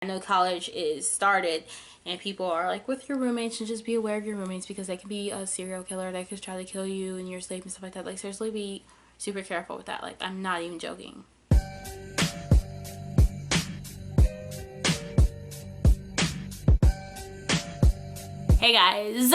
I know college is started and people are like, with your roommates, and just be aware of your roommates because they can be a serial killer that could try to kill you in your sleep and stuff like that. Like, seriously, be super careful with that. Like, I'm not even joking. Hey guys,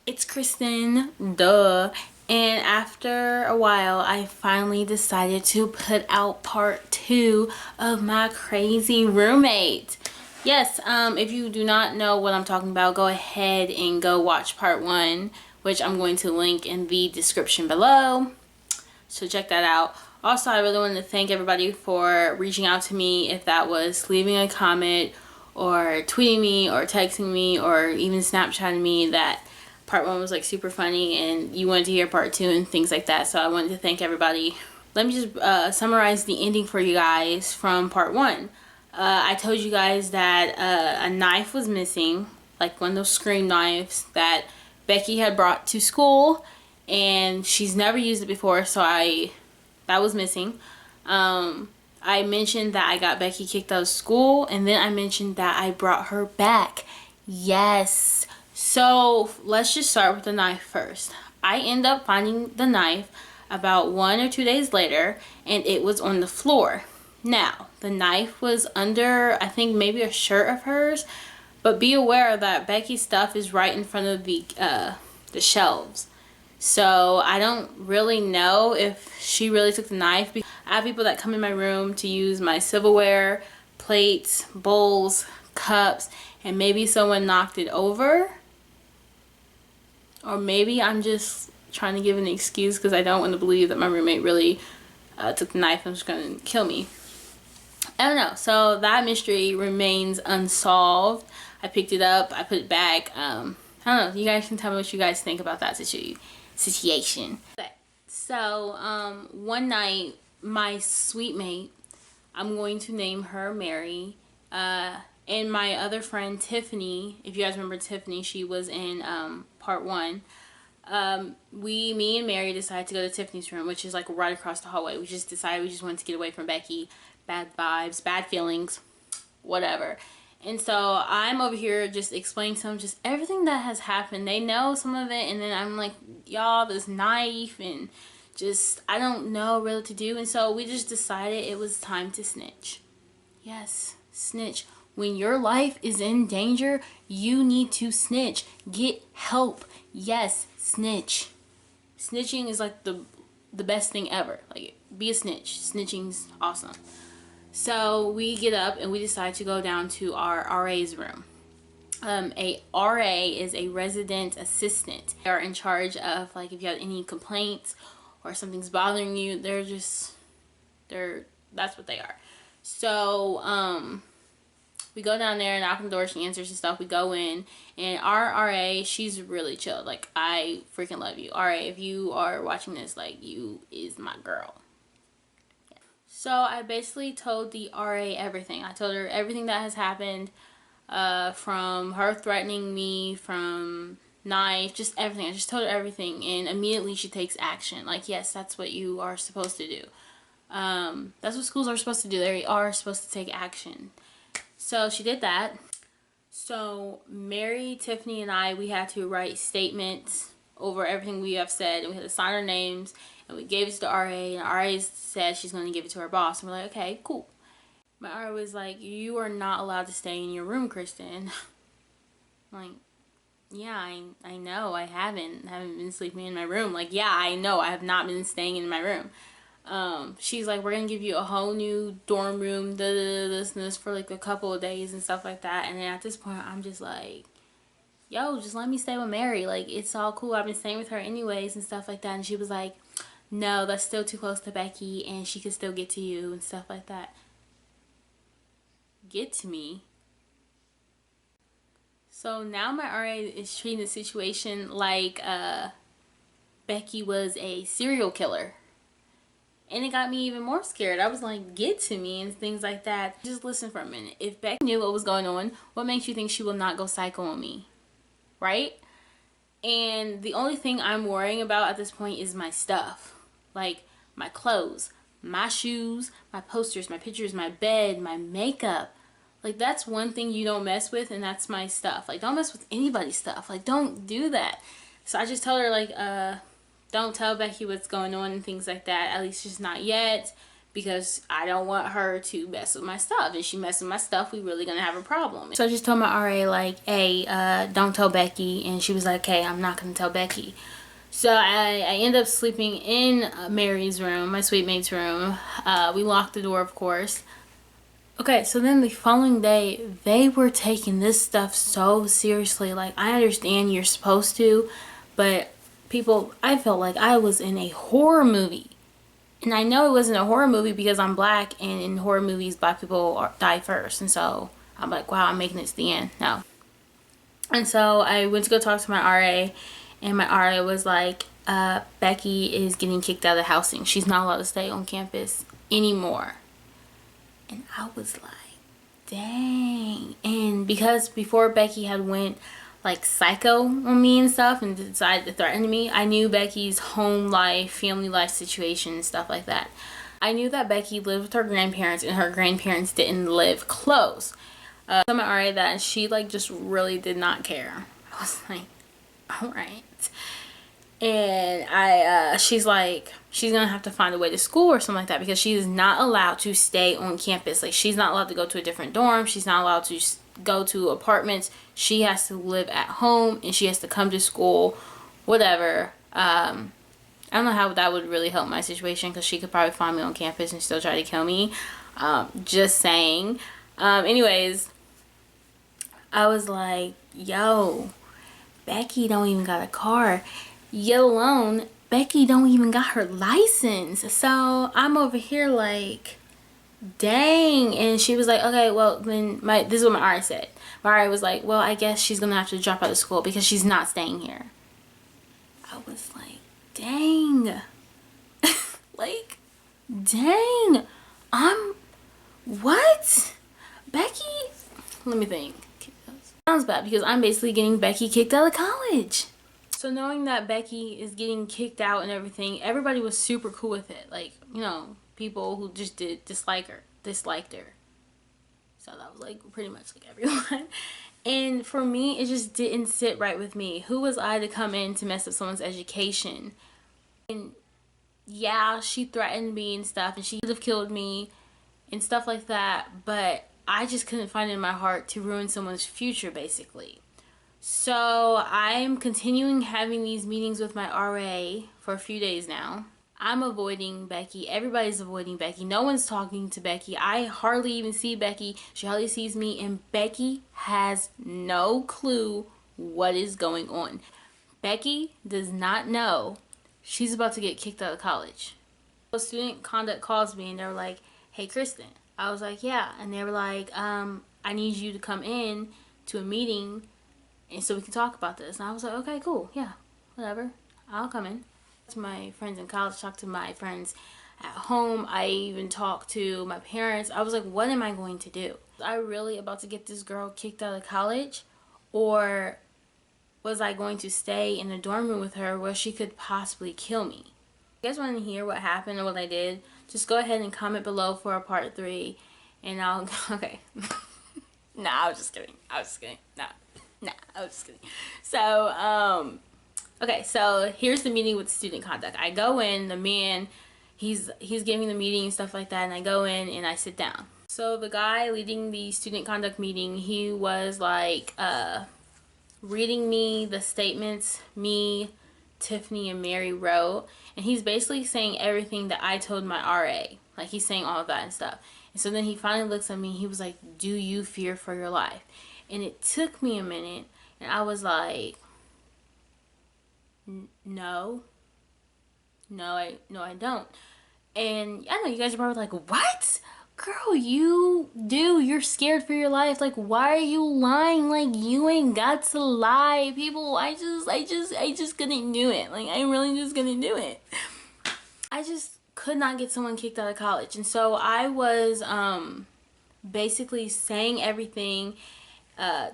it's Krysten, duh. And after a while, I finally decided to put out part 2 of my crazy roommate. Yes, if you do not know what I'm talking about, go ahead and go watch part 1, which I'm going to link in the description below. So check that out. Also, I really wanted to thank everybody for reaching out to me, if that was leaving a comment or tweeting me or texting me or even Snapchatting me that part 1 was like super funny and you wanted to hear part 2 and things like that. So I wanted to thank everybody. Let me just summarize the ending for you guys from part 1. I told you guys that a knife was missing, like one of those scream knives that Becky had brought to school, and she's never used it before, so that was missing. I mentioned that I got Becky kicked out of school, and then I mentioned that I brought her back. Yes. So let's just start with the knife first. I end up finding the knife about 1 or 2 days later, and it was on the floor. Now, the knife was under, I think, maybe a shirt of hers, but be aware that Becky's stuff is right in front of the shelves. So I don't really know if she really took the knife. I have people that come in my room to use my silverware, plates, bowls, cups, and maybe someone knocked it over. Or maybe I'm just trying to give an excuse because I don't want to believe that my roommate really took the knife and was going to kill me. I don't know. So that mystery remains unsolved. I picked it up. I put it back. I don't know. You guys can tell me what you guys think about that situation. So one night, my sweet mate, I'm going to name her Mary, and my other friend Tiffany, if you guys remember Tiffany, she was in part 1. Me and Mary decided to go to Tiffany's room, which is like right across the hallway. We just decided we just wanted to get away from Becky. Bad vibes, bad feelings, whatever. And so I'm over here just explaining to them just everything that has happened. They know some of it, and then I'm like, y'all, this knife, and just, I don't know really what to do. And so we just decided it was time to snitch. Yes, snitch. When your life is in danger, you need to snitch. Get help. Yes, snitch. Snitching is like the best thing ever. Like, be a snitch. Snitching's awesome. So we get up and we decide to go down to our RA's room. A RA is a resident assistant. They are in charge of, like, if you have any complaints or something's bothering you, that's what they are. So we go down there and knock on the door. She answers and stuff. We go in, and our RA, she's really chill. Like, I freaking love you, RA. If you are watching this, like, you is my girl. So I basically told the RA everything. I told her everything that has happened, from her threatening me, from knife, just everything. I just told her everything, and immediately she takes action. Like, yes, that's what you are supposed to do. That's what schools are supposed to do. They are supposed to take action. So she did that. So Mary, Tiffany, and I, we had to write statements over everything we have said, and we had to sign our names, and we gave it to the RA, and the RA said she's going to give it to her boss, and we're like, okay, cool. My RA was like, you are not allowed to stay in your room, Krysten. I'm like, yeah, I know, I haven't been sleeping in my room. Like, yeah, I know, I have not been staying in my room. She's like, we're gonna give you a whole new dorm room, this and this, for like a couple of days and stuff like that. And then at this point, I'm just like, yo, just let me stay with Mary. Like, it's all cool. I've been staying with her anyways and stuff like that. And she was like, no, that's still too close to Becky, and she could still get to you and stuff like that. Get to me? So now my RA is treating the situation like Becky was a serial killer. And it got me even more scared. I was like, get to me and things like that. Just listen for a minute. If Becky knew what was going on, what makes you think she will not go psycho on me? Right? And the only thing I'm worrying about at this point is my stuff. Like, my clothes, my shoes, my posters, my pictures, my bed, my makeup. Like, that's one thing you don't mess with, and that's my stuff. Like, don't mess with anybody's stuff. Like, don't do that. So I just told her, like, don't tell Becky what's going on and things like that. At least just not yet, because I don't want her to mess with my stuff. If she messes with my stuff, we really gonna have a problem. So I just told my RA, like, hey, don't tell Becky. And she was like, okay, I'm not gonna tell Becky. So I ended up sleeping in Mary's room, my suite mate's room. We locked the door, of course. Okay, so then the following day, they were taking this stuff so seriously. Like, I understand you're supposed to, but people, I felt like I was in a horror movie. And I know it wasn't a horror movie because I'm black, and in horror movies, black people die first. And so I'm like, wow, I'm making it to the end. No. And so I went to go talk to my RA, and my RA was like, Becky is getting kicked out of the housing. She's not allowed to stay on campus anymore. And I was like, dang. And because before Becky had went like psycho on me and stuff and decided to threaten me, I knew Becky's home life, family life situation and stuff like that. I knew that Becky lived with her grandparents, and her grandparents didn't live close. So my RA that she like just really did not care. I was like, all right. And she's like, she's gonna have to find a way to school or something like that, because she is not allowed to stay on campus. Like, she's not allowed to go to a different dorm. She's not allowed to go to apartments. She has to live at home, and she has to come to school, whatever. I don't know how that would really help my situation, because she could probably find me on campus and still try to kill me. Just saying. Anyways, I was like, yo, Becky don't even got a car. Yet alone, Becky don't even got her license. So I'm over here like, dang. And she was like, okay, well, then this is what my RA said. My RA was like, well, I guess she's gonna have to drop out of school because she's not staying here. I was like, dang. Like, dang. What? Becky? Let me think. Sounds bad, because I'm basically getting Becky kicked out of college. So knowing that Becky is getting kicked out and everything, everybody was super cool with it. Like, you know, people who just disliked her. So that was like pretty much like everyone. And for me, it just didn't sit right with me. Who was I to come in to mess up someone's education? And yeah, she threatened me and stuff, and she could have killed me and stuff like that, but I just couldn't find it in my heart to ruin someone's future, basically. So I'm continuing having these meetings with my RA for a few days now. I'm avoiding Becky. Everybody's avoiding Becky. No one's talking to Becky. I hardly even see Becky. She hardly sees me, and Becky has no clue what is going on. Becky does not know she's about to get kicked out of college. So student conduct calls me, and they're like, hey, Krysten. I was like, yeah. And they were like, I need you to come in to a meeting, and so we can talk about this. And I was like, okay, cool. Yeah, whatever. I'll come in. To my friends in college, talk to my friends at home. I even talked to my parents. I was like, what am I going to do? Was I really about to get this girl kicked out of college? Or was I going to stay in a dorm room with her where she could possibly kill me? If you guys want to hear what happened or what I did, just go ahead and comment below for a part 3. And I'll... Okay. Nah, I was just kidding. Nah, I was just kidding. So, okay, so here's the meeting with student conduct. I go in, the man, he's giving the meeting and stuff like that, and I go in and I sit down. So the guy leading the student conduct meeting, he was like reading me the statements me, Tiffany, and Mary wrote, and he's basically saying everything that I told my RA. Like, he's saying all of that and stuff. And so then he finally looks at me, he was like, do you fear for your life? And it took me a minute, and I was like, no, I don't. And I know you guys are probably like, what? Girl, you're scared for your life. Like, why are you lying? Like, you ain't got to lie. People, I just couldn't do it. Like, I really just couldn't do it. I just could not get someone kicked out of college. And so I was basically saying everything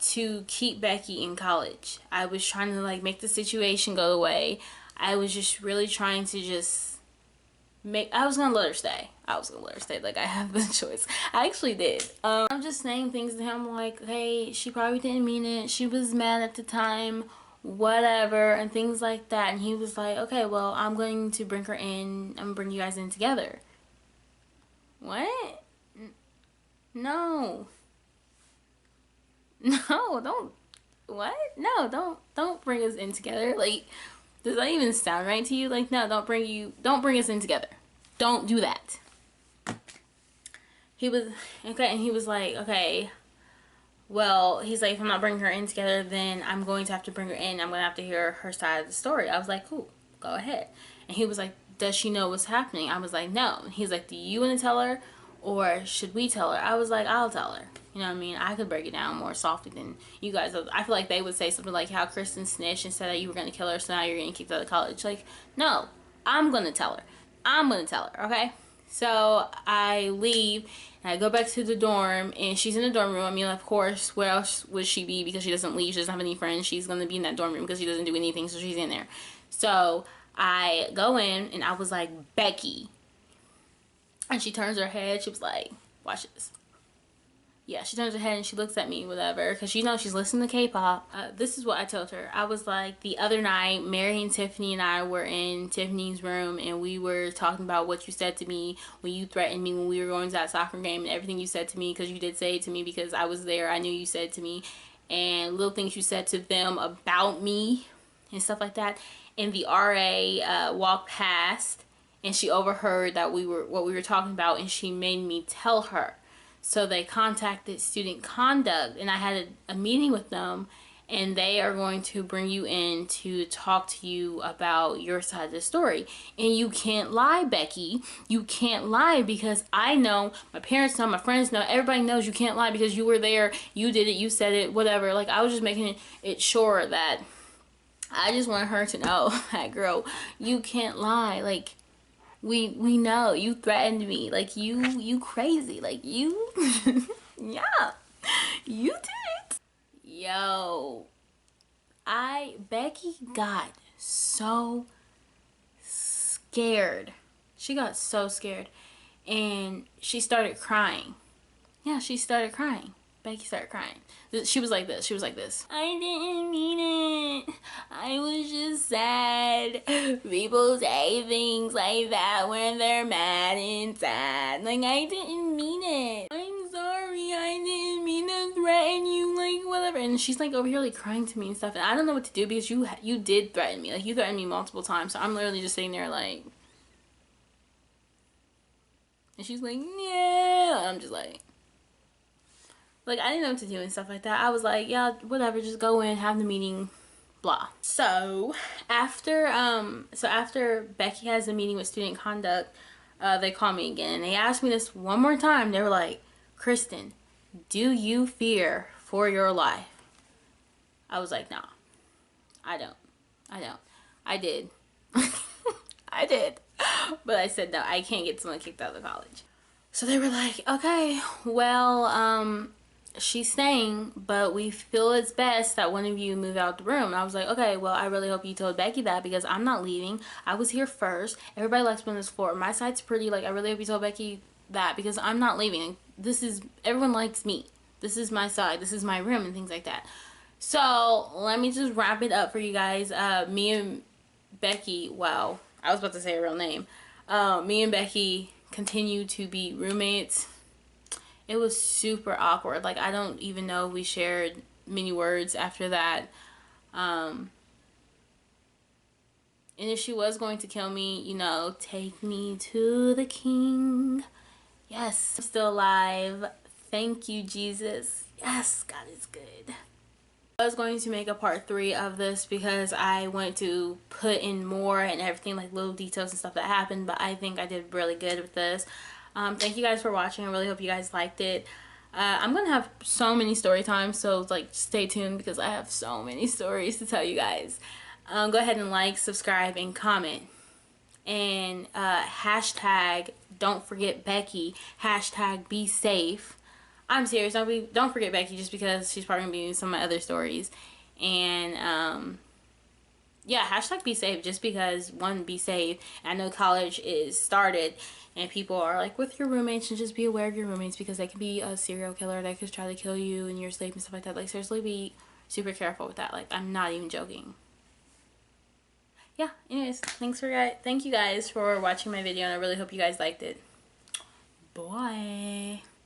to keep Becky in college. I was trying to like make the situation go away. I was just really trying to just I was gonna let her stay. Like, I have the choice. I actually did. I'm just saying things to him like, hey, she probably didn't mean it. She was mad at the time, whatever, and things like that. And he was like, okay, well, I'm going to bring her in. I'm gonna bring you guys in together. What? No. No, don't. What? No, don't bring us in together. Like, does that even sound right to you? Like, no, don't bring us in together. Don't do that. He was, okay, and he was like, okay, well, he's like, if I'm not bringing her in together, then I'm going to have to bring her in. I'm going to have to hear her side of the story. I was like, cool, go ahead. And he was like, does she know what's happening? I was like, no. And he's like, do you want to tell her or should we tell her? I was like, I'll tell her. You know what I mean? I could break it down more softly than you guys. I feel like they would say something like how Krysten snitched and said that you were going to kill her, so now you're getting kicked out of college. Like, no, I'm going to tell her. I'm going to tell her, okay? So I leave and I go back to the dorm and she's in the dorm room. I mean, of course, where else would she be? Because she doesn't leave. She doesn't have any friends. She's going to be in that dorm room because she doesn't do anything. So she's in there. So I go in and I was like, Becky. And she turns her head. She was like, watch this. Yeah, she turns her head and she looks at me, whatever, because you know she's listening to K-pop. This is what I told her. I was like, the other night, Mary and Tiffany and I were in Tiffany's room and we were talking about what you said to me when you threatened me when we were going to that soccer game and everything you said to me, because you did say it to me because I was there. I knew you said to me, and little things you said to them about me and stuff like that. And the RA walked past and she overheard that what we were talking about, and she made me tell her. So they contacted student conduct and I had a meeting with them, and they are going to bring you in to talk to you about your side of the story. And you can't lie, Becky. You can't lie, because I know, my parents know, my friends know, everybody knows you can't lie because you were there, you did it, you said it, whatever. Like, I was just making it sure that I just want her to know that, girl, you can't lie. Like, we know you threatened me. Like, you crazy. Like, you yeah, you did it. Yo, Becky got so scared. She got so scared and she started crying. Yeah, she started crying. Becky started crying. She was like this. She was like this. I didn't mean it. I was just sad. People say things like that when they're mad and sad. Like, I didn't mean it. I'm sorry. I didn't mean to threaten you. Like, whatever. And she's like over here like crying to me and stuff. And I don't know what to do because you did threaten me. Like, you threatened me multiple times. So I'm literally just sitting there like. And she's like, yeah. I'm just like. Like, I didn't know what to do and stuff like that. I was like, yeah, whatever, just go in, have the meeting, blah. So after Becky has a meeting with student conduct, they call me again and they asked me this one more time. They were like, Krysten, do you fear for your life? I was like, no, I don't. I did. I did. But I said, no, I can't get someone kicked out of college. So they were like, okay, well, she's staying, but we feel it's best that one of you move out the room. And I was like, okay, well, I really hope you told Becky that, because I'm not leaving. I was here first. Everybody likes me on this floor. My side's pretty. Like, I really hope you told Becky that, because I'm not leaving. Everyone likes me. This is my side. This is my room and things like that. So let me just wrap it up for you guys. Me and Becky, wow, I was about to say her real name. Me and Becky continue to be roommates. It was super awkward. Like, I don't even know if we shared many words after that. And if she was going to kill me, you know, take me to the king. Yes, I'm still alive. Thank you, Jesus. Yes, God is good. I was going to make a part 3 of this because I want to put in more and everything, like little details and stuff that happened, but I think I did really good with this. Thank you guys for watching. I really hope you guys liked it. I'm gonna have so many story times, so like stay tuned because I have so many stories to tell you guys. Go ahead and like, subscribe, and comment. And hashtag don't forget Becky, hashtag be safe. I'm serious, don't forget Becky, just because she's probably gonna be in some of my other stories. And yeah, hashtag be safe, just because, one, be safe. I know college is started and people are like with your roommates, and just be aware of your roommates because they can be a serial killer that could try to kill you in your sleep and stuff like that. Like, seriously, be super careful with that. Like, I'm not even joking. Yeah, anyways, thank you guys for watching my video, and I really hope you guys liked it. Bye.